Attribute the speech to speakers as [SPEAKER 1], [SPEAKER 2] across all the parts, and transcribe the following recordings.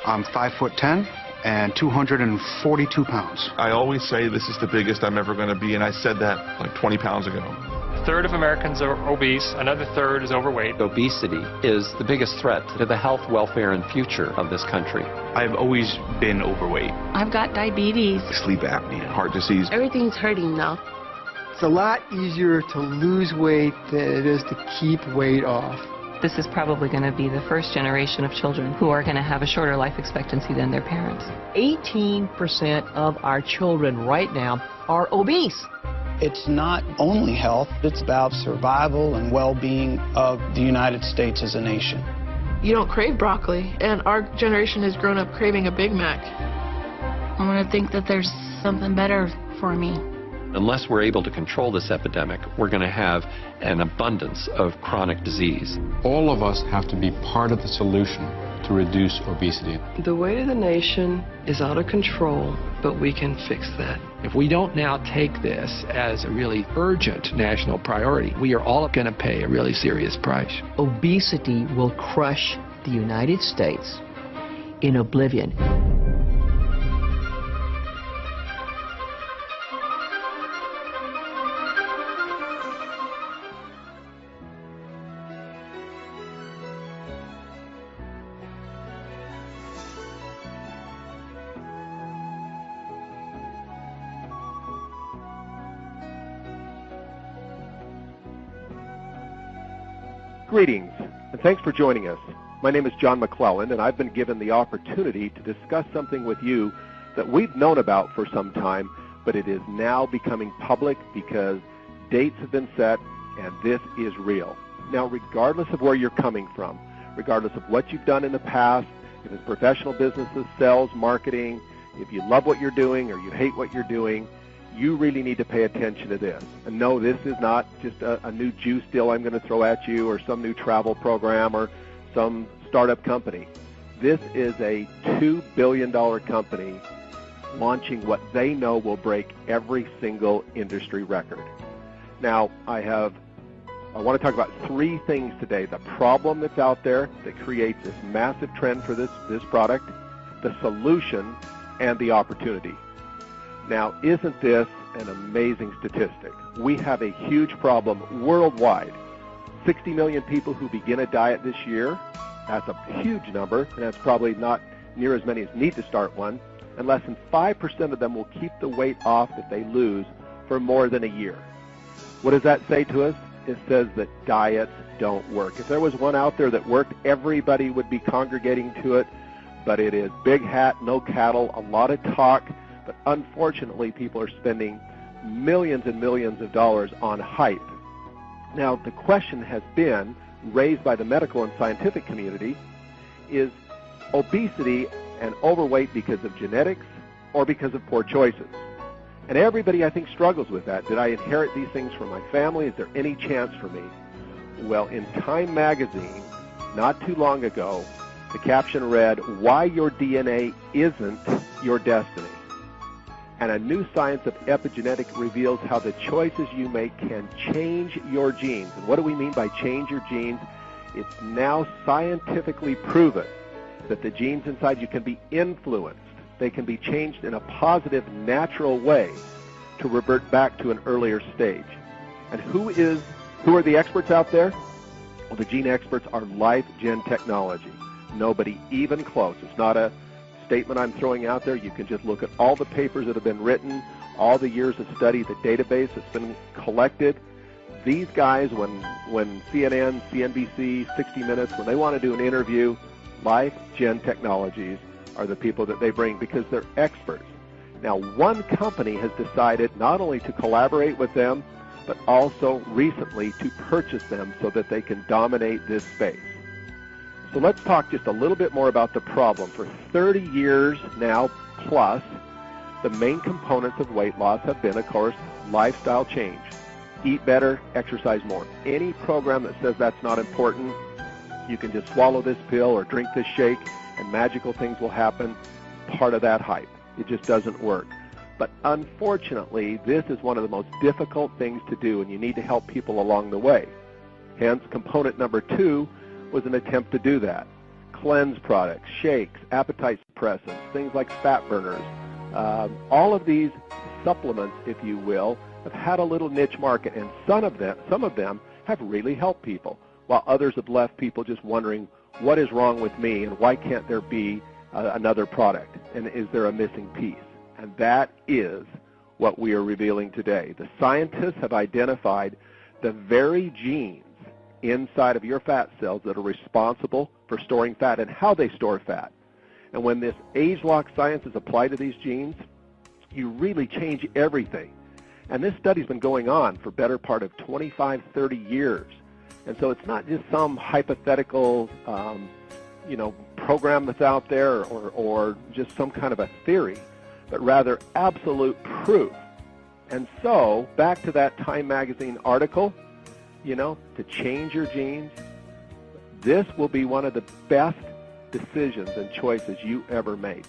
[SPEAKER 1] I'm 5'10" and 242 pounds.
[SPEAKER 2] I always say this is the biggest I'm ever going to be, and I said that like 20 pounds ago.
[SPEAKER 3] A third of Americans are obese, another third is overweight.
[SPEAKER 4] Obesity is the biggest threat to the health, welfare, and future of this country.
[SPEAKER 5] I've always been overweight.
[SPEAKER 6] I've got diabetes.
[SPEAKER 2] Sleep apnea, heart disease.
[SPEAKER 6] Everything's hurting now.
[SPEAKER 7] It's a lot easier to lose weight than it is to keep weight off.
[SPEAKER 8] This is probably going to be the first generation of children who are going to have a shorter life expectancy than their parents.
[SPEAKER 9] 18% of our children right now are obese.
[SPEAKER 10] It's not only health, it's about survival and well-being of the United States as a nation.
[SPEAKER 11] You don't crave broccoli, and our generation has grown up craving a Big Mac.
[SPEAKER 6] I want to think that there's something better for me.
[SPEAKER 4] Unless we're able to control this epidemic, we're going to have an abundance of chronic disease.
[SPEAKER 12] All of us have to be part of the solution to reduce obesity.
[SPEAKER 13] The weight of the nation is out of control, but we can fix that.
[SPEAKER 14] If we don't now take this as a really urgent national priority, we are all going to pay a really serious price.
[SPEAKER 9] Obesity will crush the United States in oblivion.
[SPEAKER 15] Greetings, and thanks for joining us. My name is John McClellan, and I've been given the opportunity to discuss something with you that we've known about for some time, but it is now becoming public because dates have been set, and this is real. Now, regardless of where you're coming from, regardless of what you've done in the past, if it's professional businesses, sales, marketing, if you love what you're doing or you hate what you're doing, you really need to pay attention to this. And no, this is not just a new juice deal I'm going to throw at you or some new travel program or some startup company. This is a $2 billion company launching what they know will break every single industry record. Now, I want to talk about three things today. The problem that's out there that creates this massive trend for this product, the solution, and the opportunity. Now, isn't this an amazing statistic? We have a huge problem worldwide. 60 million people who begin a diet this year. That's a huge number, and that's probably not near as many as need to start one. And less than 5% of them will keep the weight off that they lose for more than a year. What does that say to us? It says that diets don't work. If there was one out there that worked, everybody would be congregating to it. But it is big hat, no cattle, a lot of talk. But unfortunately, people are spending millions and millions of dollars on hype. Now, the question has been raised by the medical and scientific community, is obesity and overweight because of genetics or because of poor choices? And everybody, I think, struggles with that. Did I inherit these things from my family? Is there any chance for me? Well, in Time magazine, not too long ago, the caption read, "Why Your DNA Isn't Your Destiny." And a new science of epigenetics reveals how the choices you make can change your genes. And what do we mean by change your genes? It's now scientifically proven that the genes inside you can be influenced. They can be changed in a positive, natural way to revert back to an earlier stage. And who are the experts out there? Well, the gene experts are LifeGen Technology. Nobody even close. It's not a statement I'm throwing out there. You can just look at all the papers that have been written, all the years of study, the database that's been collected. These guys, when CNN, CNBC, 60 Minutes, when they want to do an interview, LifeGen Technologies are the people that they bring because they're experts. Now, one company has decided not only to collaborate with them, but also recently to purchase them so that they can dominate this space. So let's talk just a little bit more about the problem. For 30 years now plus, the main components of weight loss have been, of course, lifestyle change. Eat better, exercise more. Any program that says that's not important, you can just swallow this pill or drink this shake and magical things will happen, part of that hype. It just doesn't work. But unfortunately, this is one of the most difficult things to do, and you need to help people along the way. Hence, component number 2 was an attempt to do that. cleanse products, shakes, appetite suppressants, things like fat burners. All of these supplements, if you will, have had a little niche market, and some of them have really helped people, while others have left people just wondering, what is wrong with me, and why can't there be another product, and is there a missing piece? And that is what we are revealing today. The scientists have identified the very genes inside of your fat cells that are responsible for storing fat and how they store fat. And when this age-lock science is applied to these genes, you really change everything. And this study's been going on for better part of 25, 30 years. And so it's not just some hypothetical, program that's out there or just some kind of a theory, but rather absolute proof. And so, back to that Time Magazine article, to change your genes, this will be one of the best decisions and choices you ever make,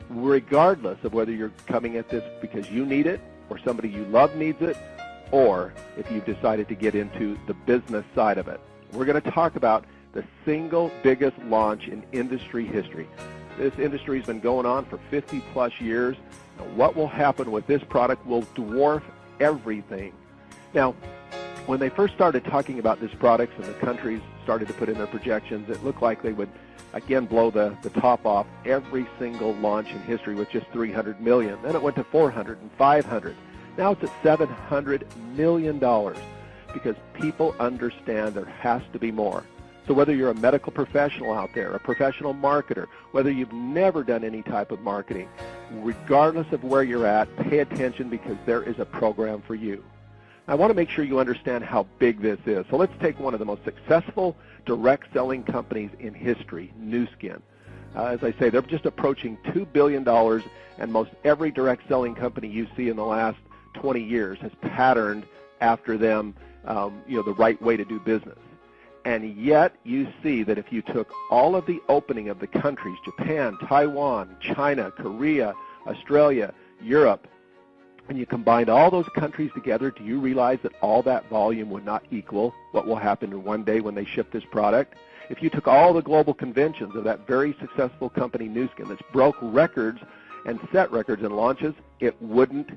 [SPEAKER 15] regardless of whether you're coming at this because you need it or somebody you love needs it, or if you've decided to get into the business side of it. We're going to talk about the single biggest launch in industry history. This industry has been going on for 50-plus years. And what will happen with this product will dwarf everything. Now, when they first started talking about this product and the countries started to put in their projections, it looked like they would, again, blow the top off every single launch in history with just $300 million. Then it went to $400 and $500. Now it's at $700 million because people understand there has to be more. So whether you're a medical professional out there, a professional marketer, whether you've never done any type of marketing, regardless of where you're at, pay attention because there is a program for you. I want to make sure you understand how big this is. So let's take one of the most successful direct selling companies in history, Nu Skin. As I say, they're just approaching $2 billion, and most every direct selling company you see in the last 20 years has patterned after them, the right way to do business. And yet you see that if you took all of the opening of the countries, Japan, Taiwan, China, Korea, Australia, Europe, and you combined all those countries together, do you realize that all that volume would not equal what will happen in one day when they ship this product? If you took all the global conventions of that very successful company, Nu Skin, that's broke records and set records and launches, it wouldn't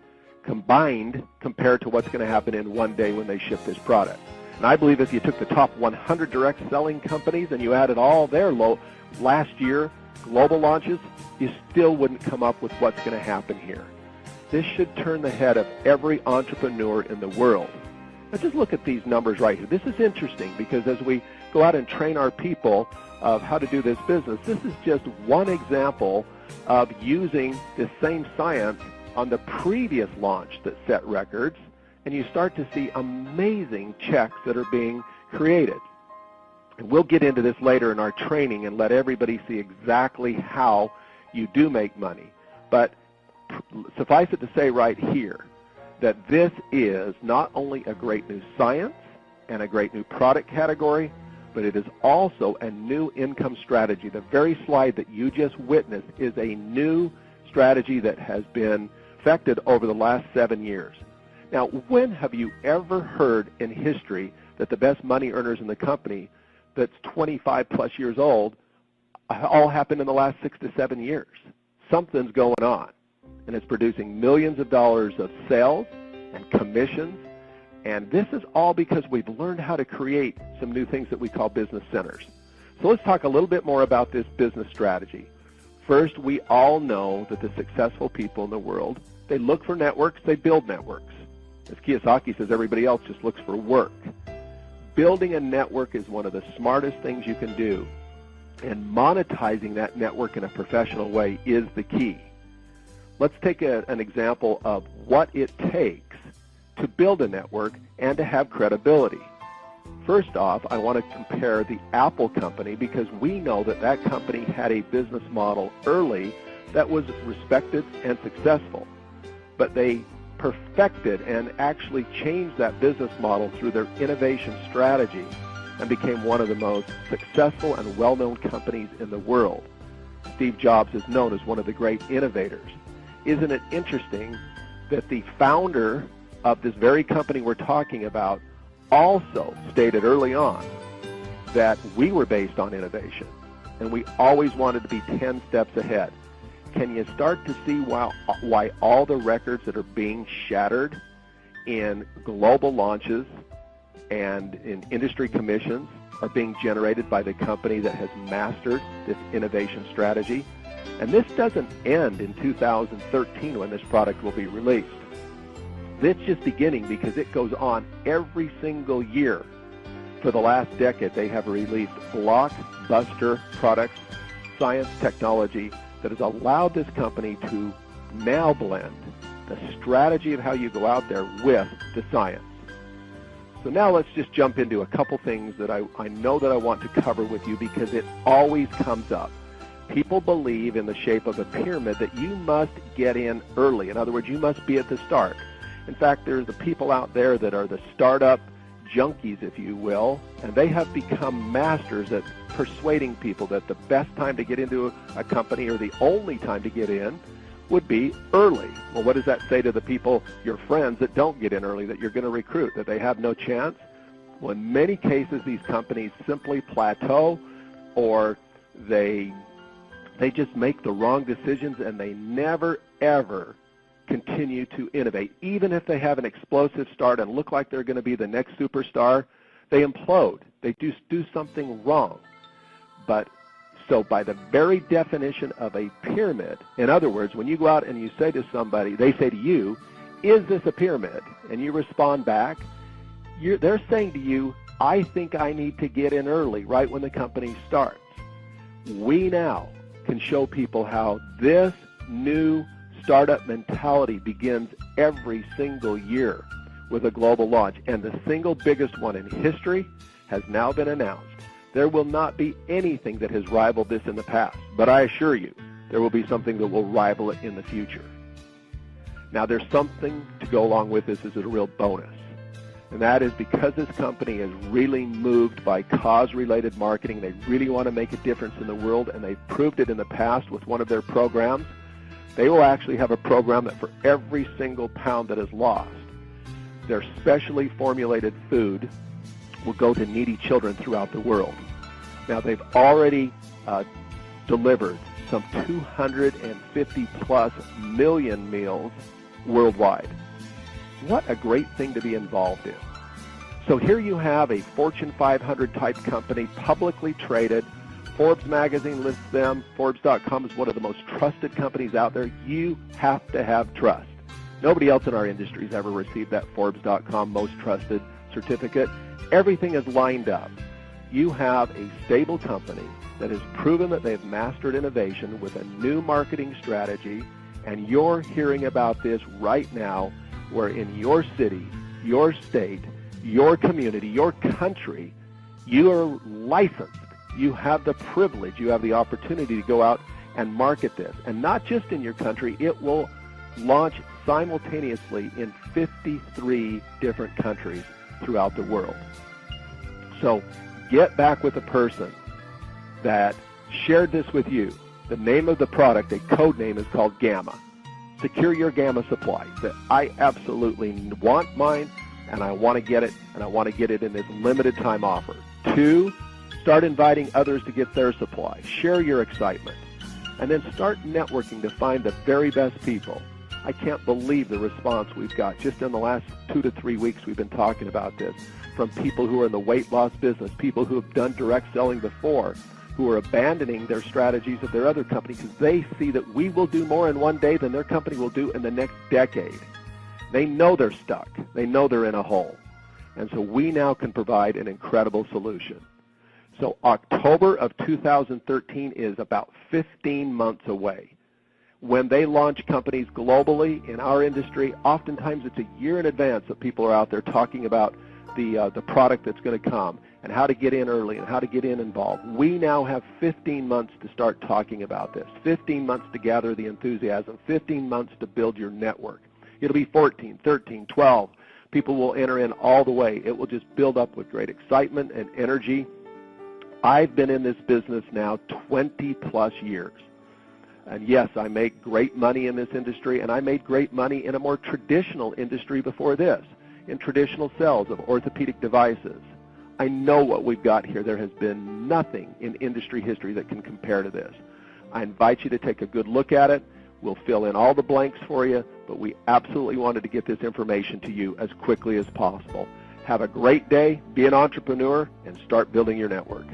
[SPEAKER 15] combined compared to what's going to happen in one day when they ship this product. And I believe if you took the top 100 direct selling companies and you added all their last year global launches, you still wouldn't come up with what's going to happen here. This should turn the head of every entrepreneur in the world. Now just look at these numbers right here. This is interesting because as we go out and train our people of how to do this business, this is just one example of using this same science on the previous launch that set records, and you start to see amazing checks that are being created. And we'll get into this later in our training and let everybody see exactly how you do make money. But suffice it to say right here that this is not only a great new science and a great new product category, but it is also a new income strategy. The very slide that you just witnessed is a new strategy that has been perfected over the last 7 years. Now, when have you ever heard in history that the best money earners in the company that's 25 plus years old all happened in the last 6 to 7 years? Something's going on, and it's producing millions of dollars of sales and commissions, and this is all because we've learned how to create some new things that we call business centers. So let's talk a little bit more about this business strategy. First, we all know that the successful people in the world, they look for networks, they build networks. As Kiyosaki says, everybody else just looks for work. Building a network is one of the smartest things you can do, and monetizing that network in a professional way is the key. Let's take an example of what it takes to build a network and to have credibility. First off, I want to compare the Apple company because we know that that company had a business model early that was respected and successful. But they perfected and actually changed that business model through their innovation strategy and became one of the most successful and well-known companies in the world. Steve Jobs is known as one of the great innovators. Isn't it interesting that the founder of this very company we're talking about also stated early on that we were based on innovation. and we always wanted to be 10 steps ahead. Can you start to see why all the records that are being shattered in global launches and in industry commissions are being generated by the company that has mastered this innovation strategy? And this doesn't end in 2013 when this product will be released. It's just beginning because it goes on every single year. For the last decade, they have released blockbuster products, science, technology that has allowed this company to now blend the strategy of how you go out there with the science. So now let's just jump into a couple things that I know that I want to cover with you because it always comes up. People believe in the shape of a pyramid that you must get in early. In other words, you must be at the start. In fact, there's the people out there that are the startup junkies, if you will, and they have become masters at persuading people that the best time to get into a company or the only time to get in would be early. Well, what does that say to the people, your friends, that don't get in early, that you're going to recruit, that they have no chance? Well, in many cases, these companies simply plateau, or they just make the wrong decisions, and they never, ever continue to innovate. Even if they have an explosive start and look like they're going to be the next superstar, they implode. They do something wrong. But so by the very definition of a pyramid, in other words, when you go out and you say to somebody, they say to you, is this a pyramid? And you respond back, they're saying to you, I think I need to get in early, right when the company starts. We now can show people how this new startup mentality begins every single year with a global launch, and the single biggest one in history has now been announced. There will not be anything that has rivaled this in the past, but I assure you there will be something that will rival it in the future. Now, there's something to go along with this as a real bonus, and that is because this company is really moved by cause-related marketing. They really want to make a difference in the world, and they've proved it in the past with one of their programs. They will actually have a program that for every single pound that is lost, their specially formulated food will go to needy children throughout the world. Now, they've already delivered some 250-plus million meals worldwide. What a great thing to be involved in. So here you have a Fortune 500 type company, publicly traded. Forbes magazine lists them. Forbes.com is one of the most trusted companies out there. You have to have trust. Nobody else in our industry has ever received that Forbes.com most trusted certificate. Everything is lined up. You have a stable company that has proven that they've mastered innovation with a new marketing strategy, and you're hearing about this right now, where in your city, your state, your community, your country, you are licensed. You have the privilege, you have the opportunity to go out and market this. And not just in your country, it will launch simultaneously in 53 different countries throughout the world. So get back with the person that shared this with you. The name of the product, a code name, is called Gamma. Secure your Gamma supply. That I absolutely want mine, and I want to get it, and I want to get it in this limited time offer. 2, start inviting others to get their supply. Share your excitement. And then start networking to find the very best people. I can't believe the response we've got just in the last 2 to 3 weeks we've been talking about this, from people who are in the weight loss business, people who have done direct selling before, who are abandoning their strategies of their other company because they see that we will do more in one day than their company will do in the next decade. They know they're stuck. They know they're in a hole. And so we now can provide an incredible solution. So October of 2013 is about 15 months away. When they launch companies globally in our industry, oftentimes it's a year in advance that people are out there talking about the product that's going to come and how to get in early and how to get involved. We now have 15 months to start talking about this, 15 months to gather the enthusiasm, 15 months to build your network. It'll be 14, 13, 12. People will enter in all the way. It will just build up with great excitement and energy. I've been in this business now 20-plus years. And yes, I make great money in this industry, and I made great money in a more traditional industry before this, in traditional sales of orthopedic devices. I know what we've got here. There has been nothing in industry history that can compare to this. I invite you to take a good look at it. We'll fill in all the blanks for you, but we absolutely wanted to get this information to you as quickly as possible. Have a great day, be an entrepreneur, and start building your network.